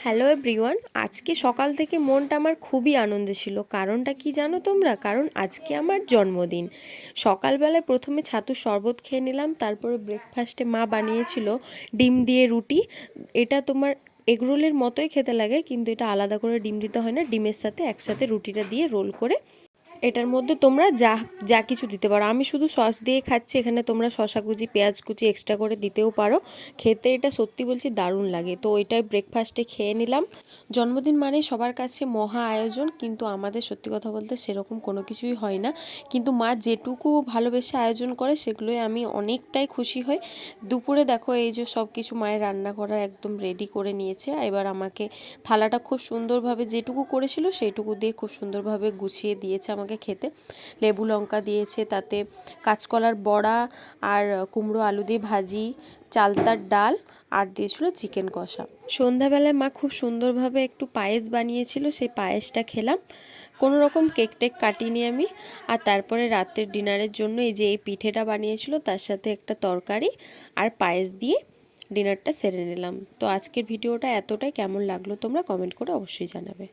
Hello everyone, আজকে সকাল থেকে মনটা আমার খুবই আনন্দে ছিল। কারণটা কি জানো তোমরা? কারণ আজকে আমার জন্মদিন। সকালবেলায় প্রথমে ছাতুর শরবত খেয়ে নিলাম, তারপরে ব্রেকফাস্টে মা বানিয়েছিল ডিম দিয়ে রুটি। এটা তোমার এগরোলের মতোই খেতে লাগে, কিন্তু এটা আলাদা করে ডিম দিতে হয় না, ডিমের সাথে একসাথে রুটিটা দিয়ে রোল করে এটার মধ্যে তোমরা যা যা কিছু দিতে পারো। আমি শুধু সস দিয়ে খাচ্ছি, এখানে তোমরা শসা কুচি পেঁয়াজ কুচি এক্সট্রা করে দিতেও পারো। খেতে এটা সত্যি বলছি দারুণ লাগে। তো ওইটাই ব্রেকফাস্টে খেয়ে নিলাম। জন্মদিন মানে সবার কাছে মহা আয়োজন, কিন্তু আমাদের সত্যি কথা বলতে সেরকম কোনো কিছুই হয় না। কিন্তু মা যেটুকু ভালোবেসে আয়োজন করে সেগুলোই আমি অনেকটাই খুশি হই। দুপুরে দেখো এই যে সব কিছু মায়ের রান্না করার একদম রেডি করে নিয়েছে। এবার আমাকে থালাটা খুব সুন্দরভাবে যেটুকু করেছিল সেইটুকু দিয়ে খুব সুন্দরভাবে গুছিয়ে দিয়েছে আমাকে খেতে। লেবু লঙ্কা দিয়েছে, তাতে কাঁচকলার বড়া আর কুমড়ো আলু দিয়ে ভাজি, চালতার ডাল আর দিয়েছিল চিকেন কষা। সন্ধ্যাবেলায় মা খুব সুন্দরভাবে একটু পায়েস বানিয়েছিল, সেই পায়েসটা খেলাম। কোনো রকম কেক টেক কাটিনি আমি। আর তারপরে রাতের ডিনারের জন্য এই যে এই পিঠেটা বানিয়েছিল, তার সাথে একটা তরকারি আর পায়েস দিয়ে ডিনারটা সেরে নিলাম। তো আজকের ভিডিওটা এতটাই। কেমন লাগলো তোমরা কমেন্ট করে অবশ্যই জানাবে।